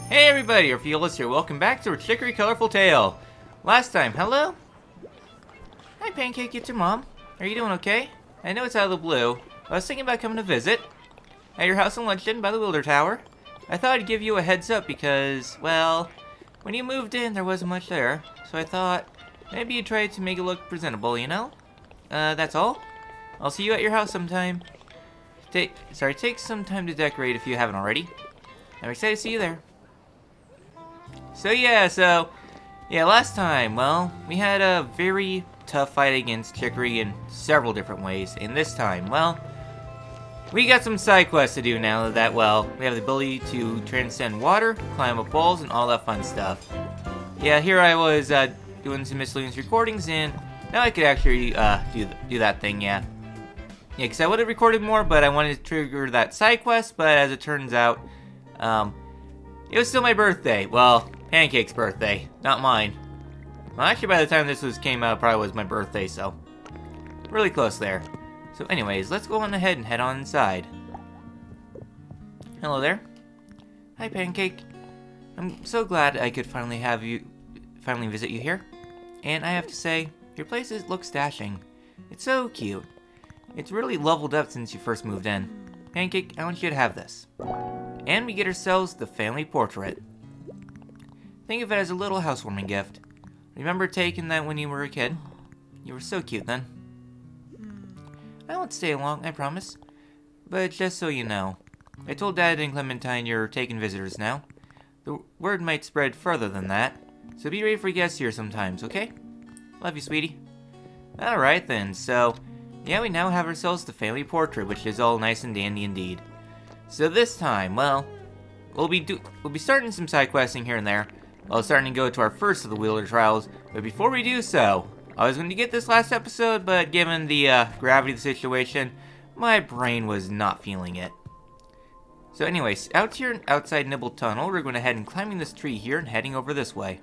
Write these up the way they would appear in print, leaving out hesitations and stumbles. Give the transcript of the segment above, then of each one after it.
Hey everybody, Orpheolus here. Welcome back to our Chicory Colorful Tale. Last time, hello? Hi Pancake, it's your mom. Are you doing okay? I know it's out of the blue. I was thinking about coming to visit. At your house in Luncheon by the Wielder Tower. I thought I'd give you a heads up because, well, when you moved in there wasn't much there. So I thought, maybe you'd try to make it look presentable, you know? That's all. I'll see you at your house sometime. Take some time to decorate if you haven't already. I'm excited to see you there. So last time, well, we had a very tough fight against Chicory in several different ways. And this time, well, we got some side quests to do now that, well, we have the ability to transcend water, climb up walls, and all that fun stuff. Yeah, here I was doing some miscellaneous recordings, and now I could actually do that thing, yeah. Yeah, because I would have recorded more, but I wanted to trigger that side quest, but as it turns out, it was still my birthday. Well, Pancake's birthday, not mine. Well, actually, by the time this came out, it probably was my birthday, so really close there. So anyways, let's go on ahead and head on inside. Hello there. Hi, Pancake. I'm so glad I could finally visit you here. And I have to say, your place looks dashing. It's so cute. It's really leveled up since you first moved in. Pancake, I want you to have this. And we get ourselves the family portrait. Think of it as a little housewarming gift. Remember taking that when you were a kid? You were so cute then. I won't stay long, I promise. But just so you know, I told Dad and Clementine you're taking visitors now. The word might spread further than that, so be ready for guests here sometimes, okay? Love you, sweetie. Alright then, so, yeah, we now have ourselves the family portrait, which is all nice and dandy indeed. So this time, well, we'll be starting some side questing here and there. Well, starting to go to our first of the Wielder Trials, but before we do so, I was going to get this last episode, but given the gravity of the situation, my brain was not feeling it. So anyways, out here outside Nibble Tunnel, we're going to head and climbing this tree here and heading over this way.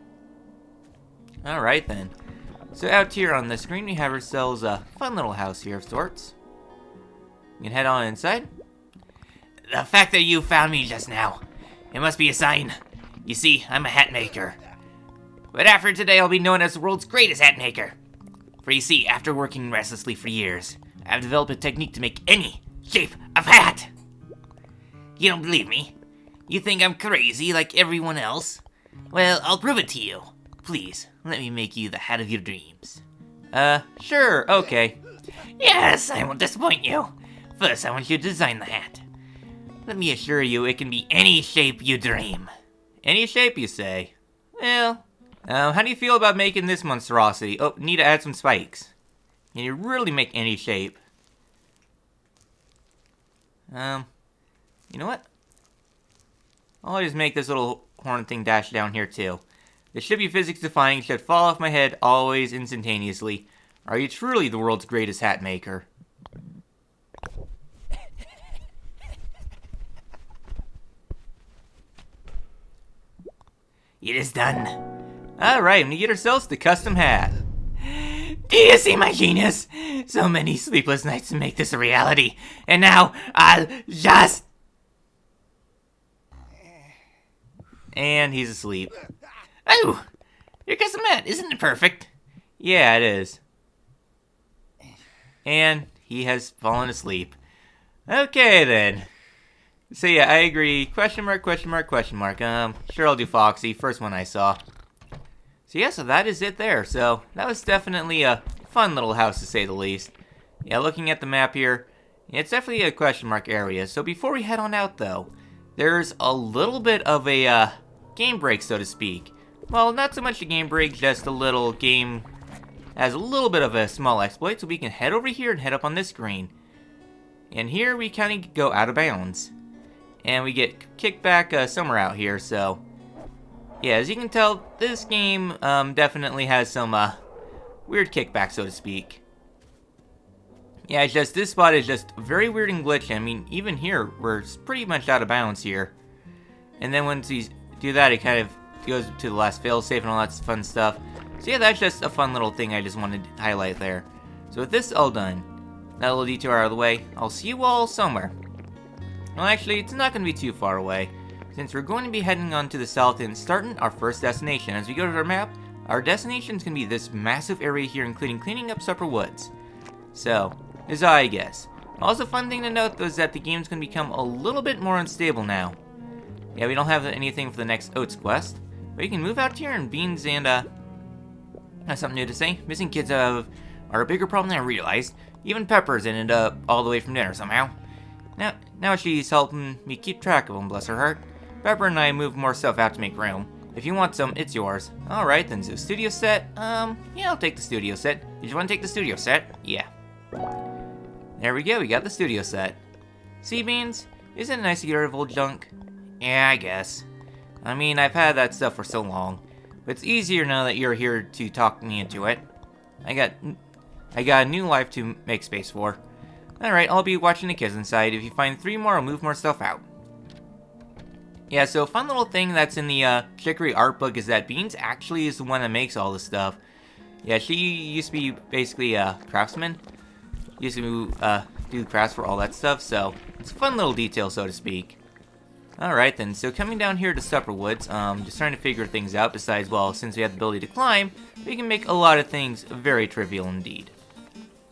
Alright then. So out here on the screen, we have ourselves a fun little house here of sorts. You can head on inside. The fact that you found me just now, it must be a sign. You see, I'm a hat maker. But after today, I'll be known as the world's greatest hat maker. For you see, after working restlessly for years, I've developed a technique to make any shape of hat. You don't believe me? You think I'm crazy like everyone else? Well, I'll prove it to you. Please, let me make you the hat of your dreams. Sure, okay. Yes, I won't disappoint you. First, I want you to design the hat. Let me assure you, it can be any shape you dream. Any shape, you say? Well, how do you feel about making this monstrosity? Oh, need to add some spikes. Can you really make any shape? You know what? I'll just make this little horn thing dash down here too. This should be physics defying, should fall off my head always instantaneously. Are you truly the world's greatest hat maker? It is done. Alright, we get ourselves the custom hat. Do you see my genius? So many sleepless nights to make this a reality. And now, I'll just... And he's asleep. Oh! Your custom hat, isn't it perfect? Yeah, it is. And he has fallen asleep. Okay, then. So yeah, I agree. Question mark, question mark, question mark. Sure, I'll do Foxy. First one I saw. So yeah, so that is it there. So that was definitely a fun little house to say the least. Yeah, looking at the map here, it's definitely a question mark area. So before we head on out though, there's a little bit of a game break, so to speak. Well, not so much a game break, just a little game has a little bit of a small exploit. So we can head over here and head up on this screen. And here we kind of go out of bounds. And we get kicked back somewhere out here, so... Yeah, as you can tell, this game definitely has some weird kickback, so to speak. Yeah, it's just, this spot is just very weird and glitchy. I mean, even here, we're pretty much out of bounds here. And then once you do that, it kind of goes to the last failsafe and all that fun stuff. So yeah, that's just a fun little thing I just wanted to highlight there. So with this all done, that little detour out of the way, I'll see you all somewhere. Well, actually, it's not going to be too far away. since we're going to be heading on to the south and starting our first destination. As we go to our map, our destination is going to be this massive area here, including cleaning up Supper Woods. So, is I guess. Also, fun thing to note though is that the game's going to become a little bit more unstable now. Yeah, we don't have anything for the next Oats quest, but you can move out here and Beans and has something new to say. Missing kids are a bigger problem than I realized. Even Pepper's ended up all the way from dinner somehow. Now she's helping me keep track of them, bless her heart. Pepper and I moved more stuff out to make room. If you want some, it's yours. Alright then, so studio set, yeah, I'll take the studio set. Did you want to take the studio set? Yeah. There we go, we got the studio set. See, Beans? Isn't it nice to get rid of old junk? Yeah, I guess. I mean, I've had that stuff for so long. But it's easier now that you're here to talk me into it. I got a new life to make space for. Alright, I'll be watching the kids inside. If you find 3 more, I'll move more stuff out. Yeah, so a fun little thing that's in the Chicory art book is that Beans actually is the one that makes all this stuff. Yeah, she used to be basically a craftsman. Used to do crafts for all that stuff, so it's a fun little detail, so to speak. Alright then, so coming down here to Supper Woods, just trying to figure things out. Besides, well, since we have the ability to climb, we can make a lot of things very trivial indeed.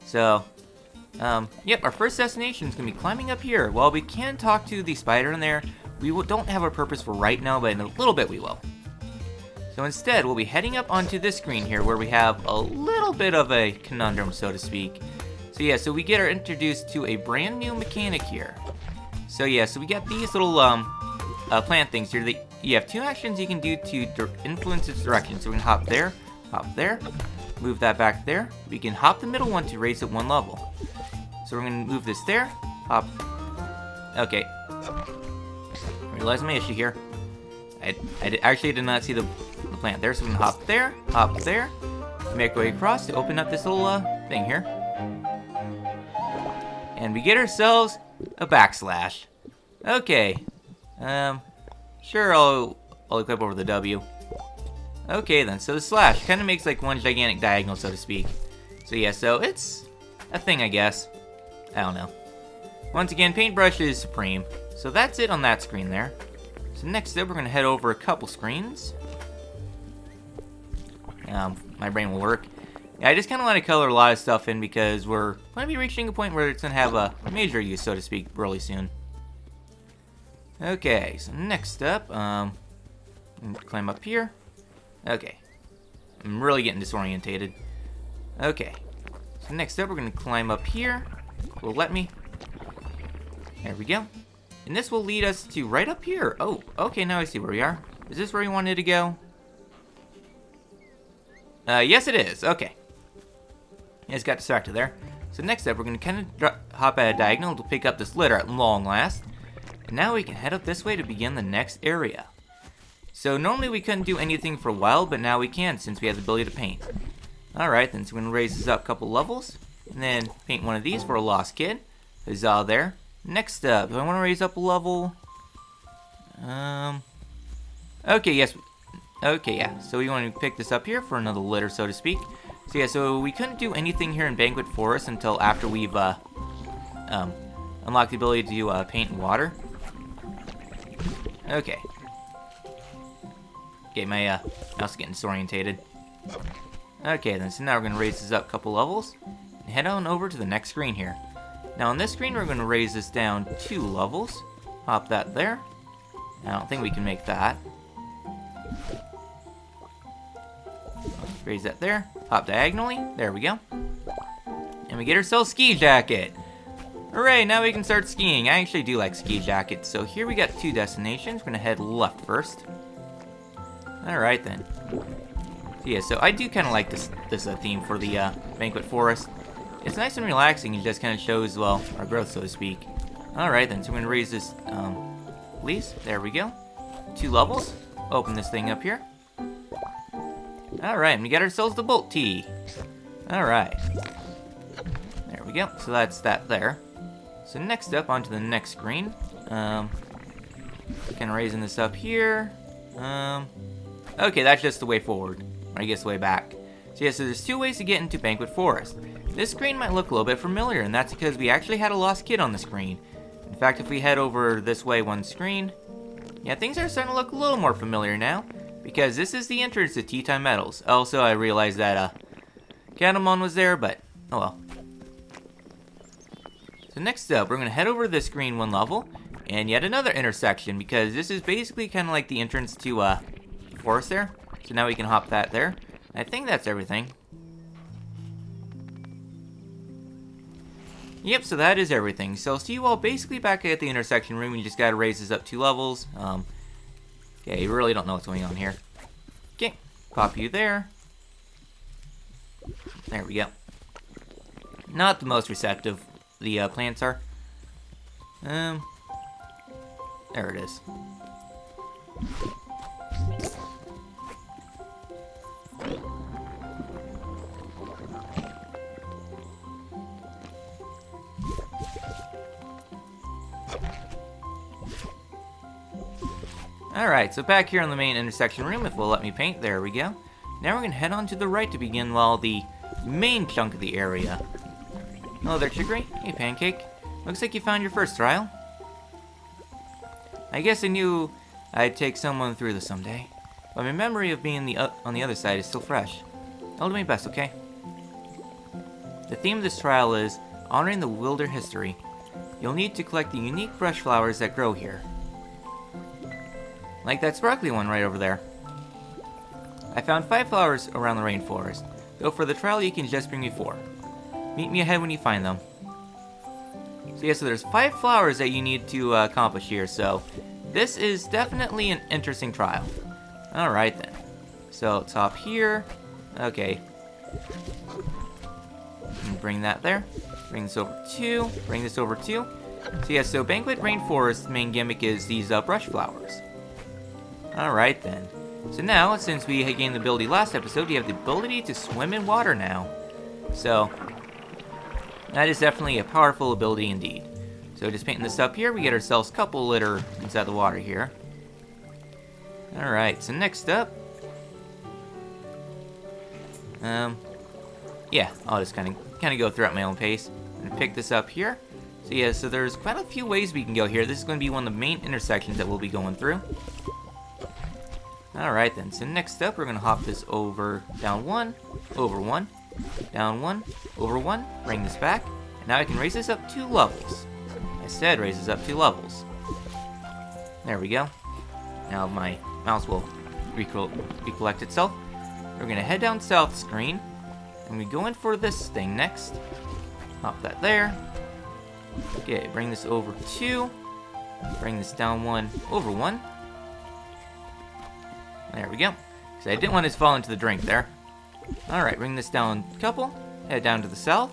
So, yep, our first destination is going to be climbing up here. While we can talk to the spider in there, we don't have a purpose for right now, but in a little bit we will. So instead, we'll be heading up onto this screen here where we have a little bit of a conundrum, so to speak. So yeah, so we get introduced to a brand new mechanic here. So yeah, so we got these little plant things here. You have 2 actions you can do to influence its direction. So we can hop there, move that back there. We can hop the middle one to raise it 1 level. So we're going to move this there, hop. Okay. Realize my issue here. I actually did not see the plant there, so we can hop there, make our way across to open up this little thing here. And we get ourselves a backslash. Okay. Sure, I'll equip over the W. Okay then, so the slash kind of makes like one gigantic diagonal, so to speak. So yeah, so it's a thing, I guess. I don't know. Once again, paintbrush is supreme. So that's it on that screen there. So next up, we're going to head over a couple screens. My brain will work. Yeah, I just kind of want to color a lot of stuff in because we're going to be reaching a point where it's going to have a major use, so to speak, really soon. Okay, so next up, climb up here. Okay. I'm really getting disorientated. Okay. So next up, we're going to climb up here. Will let me. There we go. And this will lead us to right up here. Oh, okay, now I see where we are. Is this where we wanted to go? Yes it is. Okay. I just got distracted there. So next up, we're going to kind of hop at a diagonal to pick up this litter at long last. And now we can head up this way to begin the next area. So normally we couldn't do anything for a while, but now we can since we have the ability to paint. Alright, then so we're going to raise this up a couple levels. And then paint one of these for a lost kid. Huzzah there. Next up, do I want to raise up a level? Okay, yes. Okay, yeah. So we want to pick this up here for another litter, so to speak. So yeah, so we couldn't do anything here in Banquet Forest until after we've unlocked the ability to paint in water. Okay. Okay, my mouse is getting disorientated. Okay, then so now we're going to raise this up a couple levels. And head on over to the next screen here. Now on this screen, we're going to raise this down 2 levels. Hop that there. I don't think we can make that. Raise that there. Hop diagonally. There we go. And we get ourselves ski jacket. Hooray, now we can start skiing. I actually do like ski jackets. So here we got 2 destinations. We're going to head left first. Alright then. So yeah, so I do kind of like this theme for the Banquet Forest. It's nice and relaxing. It just kind of shows, well, our growth, so to speak. Alright then, so we're going to raise this, please. There we go. 2 levels. Open this thing up here. Alright, and we got ourselves the bolt tee. Alright. There we go. So that's that there. So next up, onto the next screen. Kind of raising this up here. Okay, that's just the way forward. Or I guess the way back. So yeah, so there's 2 ways to get into Banquet Forest. This screen might look a little bit familiar, and that's because we actually had a lost kid on the screen. In fact, if we head over this way 1 screen, Yeah, things are starting to look a little more familiar now, because this is the entrance to Tea Time Meadows. Also, I realized that, Catamon was there, but, oh well. So next up, we're going to head over to this green one level, and yet another intersection, because this is basically kind of like the entrance to, the forest there. So now we can hop that there. I think that's everything. Yep, so that is everything. So I'll see you all basically back at the intersection room. You just gotta raise this up 2 levels. Yeah, you really don't know what's going on here. Okay, pop you there. There we go. Not the most receptive the plants are. There it is. Alright, so back here in the main intersection room, if we'll let me paint, there we go. Now we're going to head on to the right to begin, well, the main chunk of the area. Hello there, Chicory. Hey, Pancake. Looks like you found your first trial. I guess I knew I'd take someone through this someday, but my memory of being on the other side is still fresh. I'll do my best, okay? The theme of this trial is honoring the Wielder history. You'll need to collect the unique brush flowers that grow here. Like that sparkly one right over there. I found 5 flowers around the rainforest, though for the trial you can just bring me 4. Meet me ahead when you find them. So yeah, so there's 5 flowers that you need to accomplish here, so this is definitely an interesting trial. Alright then. So let's hop here. Okay. And bring that there. Bring this over 2. Bring this over 2. So yeah, so Banquet Rainforest's main gimmick is these brush flowers. Alright then. So now, since we had gained the ability last episode, you have the ability to swim in water now. So, that is definitely a powerful ability indeed. So just painting this up here, we get ourselves a couple litter inside the water here. Alright, so next up... yeah, I'll just kind of go through at my own pace. And pick this up here. So yeah, so there's quite a few ways we can go here. This is going to be one of the main intersections that we'll be going through. Alright then, so next up we're going to hop this over, down 1, over 1, down 1, over 1, bring this back, and now I can raise this up 2 levels. I said raise this up 2 levels. There we go. Now my mouse will recollect itself. We're going to head down south screen, and we go in for this thing next. Hop that there. Okay, bring this over 2, bring this down 1, over 1. There we go. Because I didn't want it to fall into the drink there. Alright, bring this down a couple. Head down to the south.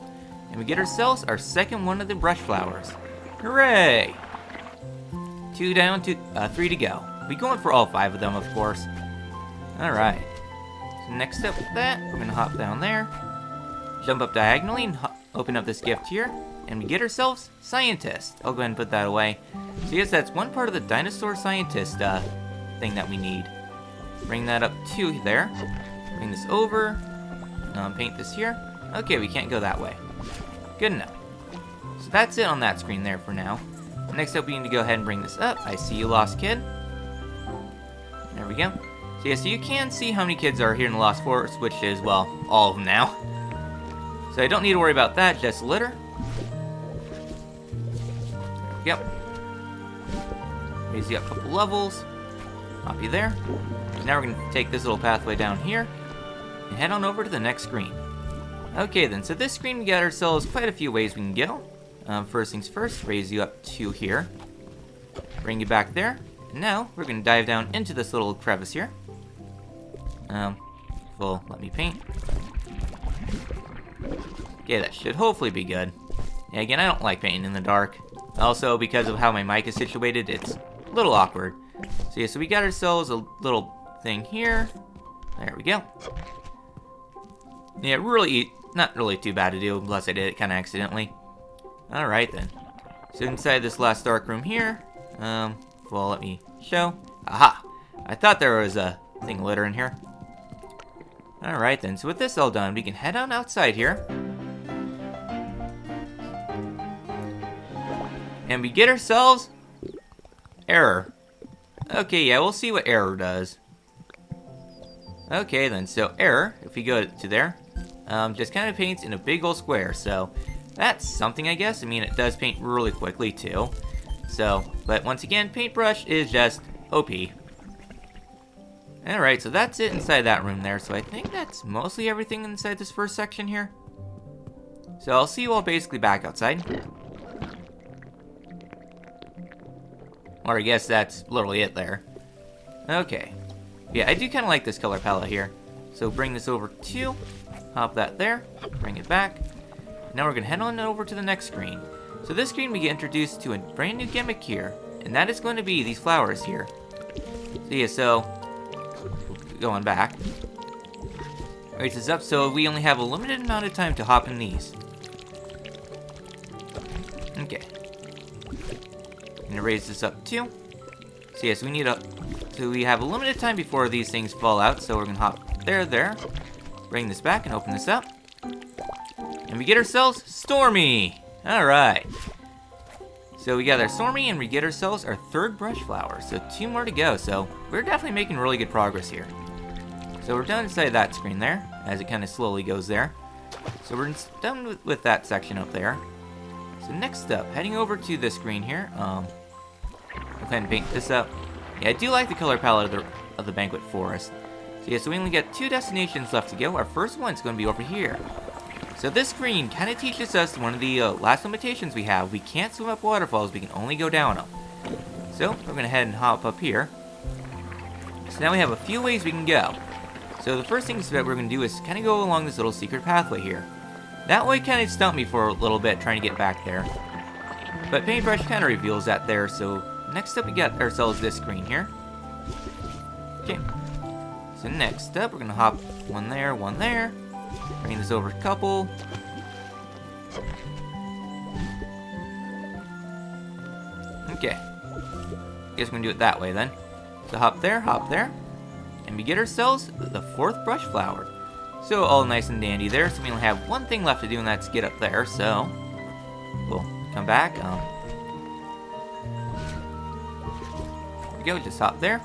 And we get ourselves our second one of the brush flowers. Hooray! 2 down, 3 to go. We're going for all 5 of them, of course. Alright. So next up with that, we're going to hop down there. Jump up diagonally and open up this gift here. And we get ourselves Scientist. I'll go ahead and put that away. So yes, that's one part of the Dinosaur Scientist thing that we need. Bring that up to there. Bring this over. Paint this here. Okay, we can't go that way. Good enough. So that's it on that screen there for now. Next up, we need to go ahead and bring this up. I see you, Lost Kid. There we go. So yeah, so you can see how many kids are here in the Lost Forest, which is, well, all of them now. So I don't need to worry about that, just litter. There we go. Raise you up a couple levels. Hop you there. Now we're going to take this little pathway down here and head on over to the next screen. Okay then, so this screen we got ourselves quite a few ways we can go. First things first, raise you up to here. Bring you back there. And now we're going to dive down into this little crevice here. Well, let me paint. Okay, that should hopefully be good. Yeah, again, I don't like painting in the dark. Also, because of how my mic is situated, it's a little awkward. So yeah, so we got ourselves a little thing here. There we go. Yeah, really, not really too bad to do, unless I did it kind of accidentally. Alright then. So inside this last dark room here, well, let me show. Aha! I thought there was a thing of litter in here. Alright then, so with this all done, we can head on outside here. And we get ourselves... Error. Okay, yeah, we'll see what error does. Okay then, so error, if we go to there, just kind of paints in a big old square, so that's something, I guess. I mean, it does paint really quickly too. So, but once again, paintbrush is just OP. Alright, so that's it inside that room there, so I think that's mostly everything inside this first section here. So I'll see you all basically back outside. Or I guess that's literally it there. Okay. Yeah, I do kind of like this color palette here. So bring this over to, hop that there, bring it back. Now we're going to head on over to the next screen. So this screen we get introduced to a brand new gimmick here. And that is going to be these flowers here. So yeah, so going back. Raise this up so we only have a limited amount of time to hop in these. Okay. I'm gonna raise this up too. So yes, we need so we have a limited time before these things fall out, so we're gonna hop there. Bring this back and open this up. And we get ourselves Stormy! Alright. So we got our Stormy and we get ourselves our third brush flower. So 2 more to go, so we're definitely making really good progress here. So we're done inside that screen there, as it kind of slowly goes there. So we're done with that section up there. So next up, heading over to this screen here, I'll kind of paint this up. Yeah, I do like the color palette of the Banquet Forest. So yeah, so we only got 2 destinations left to go. Our first one's going to be over here. So this screen kind of teaches us one of the last limitations we have. We can't swim up waterfalls, we can only go down them. So we're going to head and hop up here. So now we have a few ways we can go. So the first thing that we're going to do is kind of go along this little secret pathway here. That way kind of stumped me for a little bit trying to get back there. But Paintbrush kind of reveals that there, so next up we got ourselves this screen here. Okay. So next up we're going to hop one there. Bring this over a couple. Okay. Guess we're going to do it that way then. So hop there. And we get ourselves the 4th brush flower. So all nice and dandy there. So we only have one thing left to do, and that's get up there. So we'll come back. There we go. Just hop there.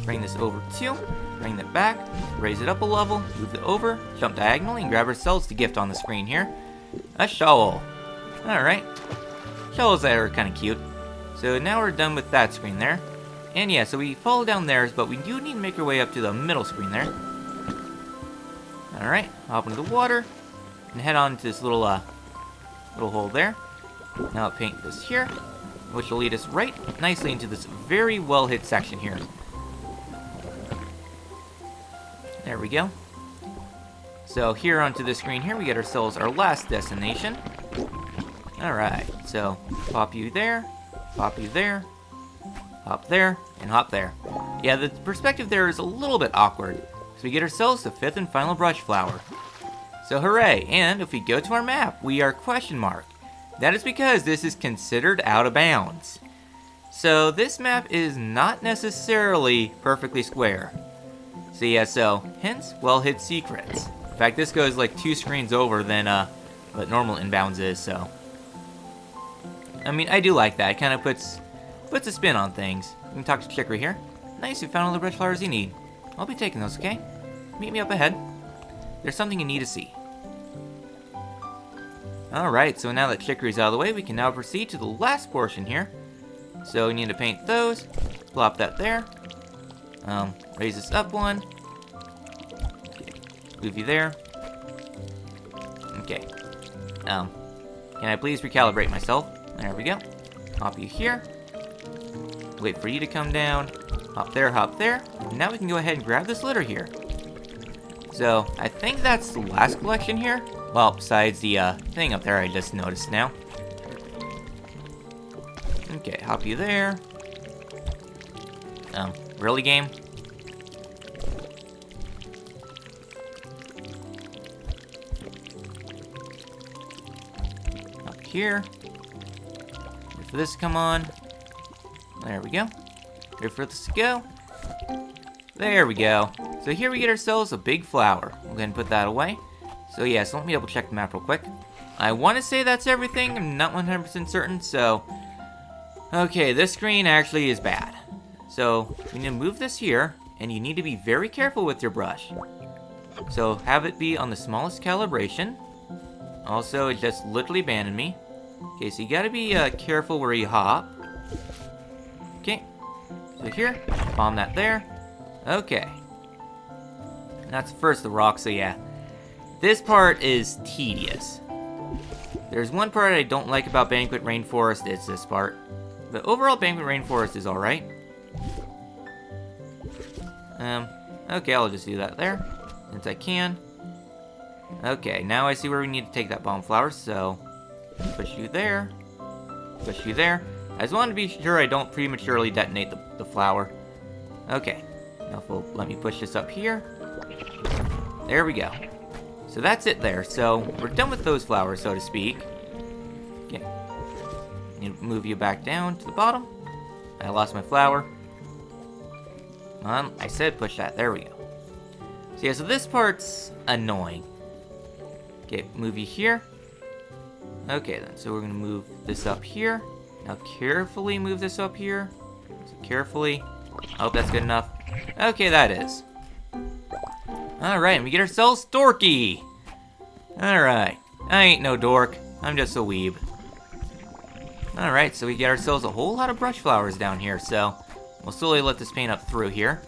Bring this over 2. Bring that back. Raise it up a level. Move it over. Jump diagonally and grab ourselves the gift on the screen here. A shovel. Alright. Shovels that are kind of cute. So now we're done with that screen there. And yeah, so we follow down there, but we do need to make our way up to the middle screen there. Alright, hop into the water, and head on to this little hole there. Now I'll paint this here, which will lead us right nicely into this very well-hit section here. There we go. So here onto the screen here, we get ourselves our last destination. Alright, so pop you there, hop there, and hop there. Yeah, the perspective there is a little bit awkward. So we get ourselves the 5th and final brush flower. So hooray, and if we go to our map, we are ? That is because this is considered out of bounds. So this map is not necessarily perfectly square. So yeah, so hence well-hid secrets. In fact, this goes like 2 screens over than what normal inbounds is, so. I mean, I do like that. It kind of puts a spin on things. We can talk to Chicory here. Nice, you found all the brush flowers you need. I'll be taking those, okay? Meet me up ahead. There's something you need to see. Alright, so now that Chicory's out of the way, we can now proceed to the last portion here. So we need to paint those. Plop that there. Raise this up one. Move you there. Okay. Can I please recalibrate myself? There we go. Hop you here. Wait for you to come down. Hop there. Now we can go ahead and grab this litter here. So, I think that's the last collection here. Well, besides the thing up there I just noticed now. Okay, hop you there. Really, game? Up here. Wait for this to come on. There we go. Ready for this to go. There we go. So here we get ourselves a big flower. We'll go ahead and put that away. So yeah, so let me double check the map real quick. I want to say that's everything. I'm not 100% certain, so Okay, this screen actually is bad. So, we need to move this here, and you need to be very careful with your brush. So, have it be on the smallest calibration. Also, it just literally abandoned me. Okay, so you gotta be careful where you hop. Okay, so here, bomb that there. Okay. And that's first the rock, so yeah. This part is tedious. There's one part I don't like about Banquet Rainforest, it's this part. But overall, Banquet Rainforest is alright. Okay, I'll just do that there, since I can. Okay, now I see where we need to take that bomb flower, so push you there, push you there. I just want to be sure I don't prematurely detonate the flower. Okay, now if it'll let me push this up here. There we go. So that's it there, so we're done with those flowers, so to speak. Okay, move you back down to the bottom. I lost my flower. I said push that. There we go. So yeah, so this part's annoying. Okay, move you here. Okay then, so we're gonna move this up here. Now carefully move this up here. So carefully. I hope that's good enough. Okay, that is. Alright, and we get ourselves Dorky. Alright, I ain't no dork. I'm just a weeb. Alright, so we get ourselves a whole lot of brush flowers down here, so we'll slowly let this paint up through here.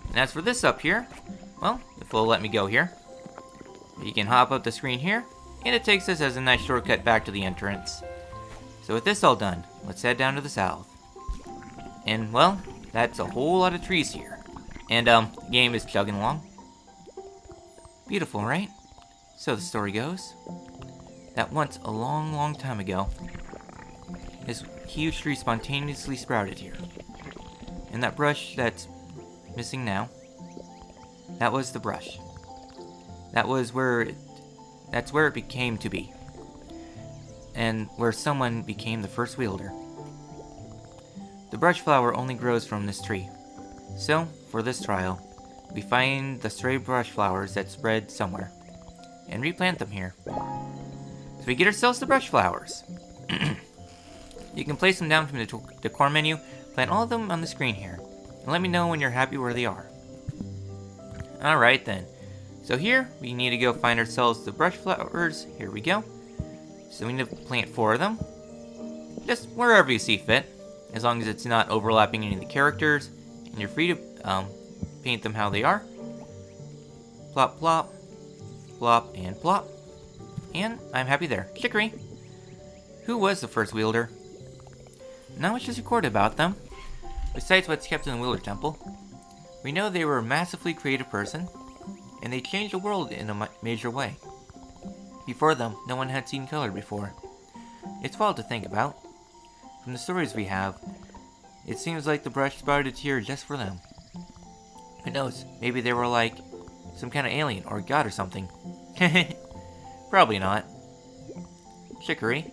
And as for this up here, well, if it'll let me go here, you can hop up the screen here, and it takes us as a nice shortcut back to the entrance. So with this all done, let's head down to the south. And, well, that's a whole lot of trees here. And, the game is chugging along. Beautiful, right? So the story goes that once a long, long time ago, this huge tree spontaneously sprouted here. And that brush that's missing now, that was the brush. That's where it became to be. And where someone became the first wielder. The brush flower only grows from this tree. So, for this trial, we find the stray brush flowers that spread somewhere, and replant them here. So we get ourselves the brush flowers. You can place them down from the decor menu, plant all of them on the screen here, and let me know when you're happy where they are. Alright then, so here we need to go find ourselves the brush flowers. Here we go. So we need to plant 4 of them, just wherever you see fit, as long as it's not overlapping any of the characters, and you're free to paint them how they are. Plop, plop, plop, and plop. And I'm happy there. Chicory. Who was the first wielder? Not much is recorded about them, besides what's kept in the Wielder Temple. We know they were a massively creative person, and they changed the world in a major way. Before them, no one had seen color before. It's wild to think about. From the stories we have, it seems like the brush sprouted here just for them. Who knows, maybe they were like some kind of alien or god or something. Probably not. Chicory,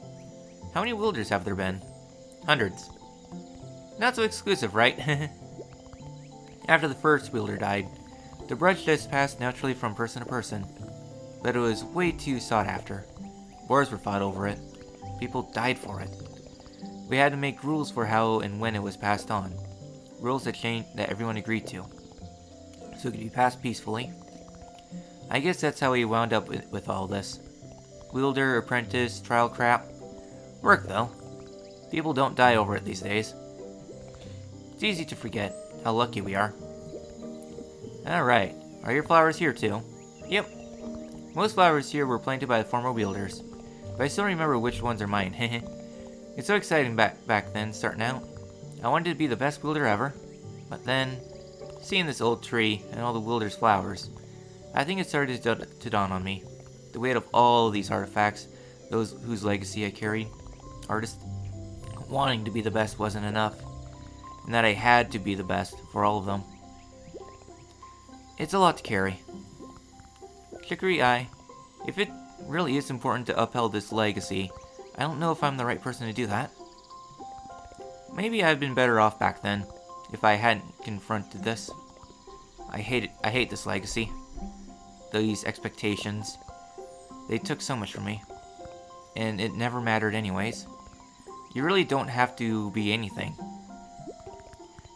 how many wielders have there been? Hundreds. Not so exclusive, right? After the first wielder died, the brush just passed naturally from person to person, but it was way too sought after. Wars were fought over it. People died for it. We had to make rules for how and when it was passed on. Rules that everyone agreed to, so it could be passed peacefully. I guess that's how we wound up with all this. Wielder, apprentice, trial crap. Work though. People don't die over it these days. It's easy to forget how lucky we are. Alright, are your flowers here too? Yep. Most flowers here were planted by the former wielders, but I still remember which ones are mine. It's so exciting back then, starting out. I wanted to be the best wielder ever, but then, seeing this old tree and all the wielders' flowers, I think it started to dawn on me. The weight of all these artifacts, those whose legacy I carried. Artist, wanting to be the best wasn't enough, and that I had to be the best for all of them. It's a lot to carry. Chicory, if it really is important to uphold this legacy, I don't know if I'm the right person to do that. Maybe I'd been better off back then, if I hadn't confronted this. I hate this legacy. These expectations. They took so much from me. And it never mattered anyways. You really don't have to be anything.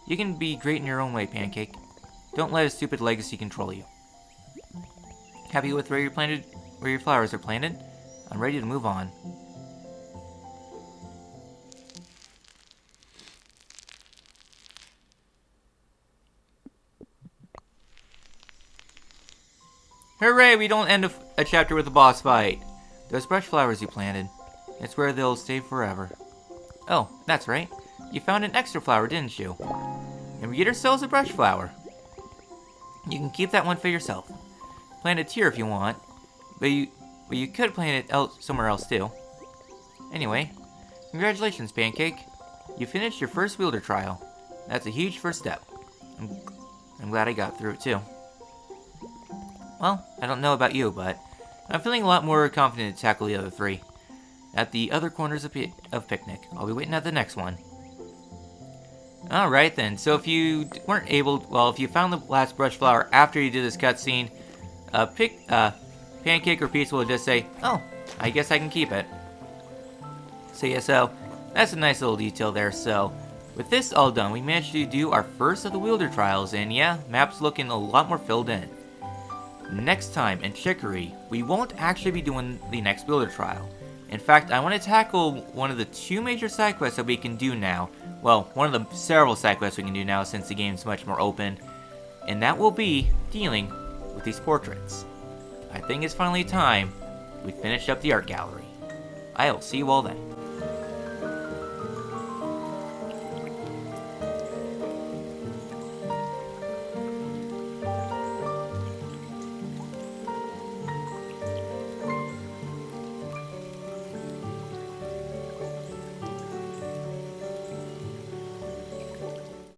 You can be great in your own way, Pancake. Don't let a stupid legacy control you. Happy with where your flowers are planted? I'm ready to move on. Hooray, we don't end a chapter with a boss fight. Those brush flowers you planted. It's where they'll stay forever. Oh, that's right. You found an extra flower, didn't you? And Wielder sells a brush flower. You can keep that one for yourself. Plant it here if you want, but you could plant it somewhere else too. Anyway, congratulations, Pancake. You finished your first Wielder Trial. That's a huge first step. I'm glad I got through it too. Well, I don't know about you, but I'm feeling a lot more confident to tackle the other 3. At the other corners of Picnic. I'll be waiting at the next one. Alright then, so if you weren't able, if you found the last brush flower after you did this cutscene, Pancake or Peach will just say, oh, I guess I can keep it. So yeah, so that's a nice little detail there. So with this all done, we managed to do our first of the Wielder Trials, and yeah, map's looking a lot more filled in. Next time in Chicory, we won't actually be doing the next Wielder Trial. In fact, I want to tackle one of the 2 major side quests that we can do now. Well, one of the several side quests we can do now since the game's much more open. And that will be dealing with these portraits. I think it's finally time we finish up the art gallery. I'll see you all then.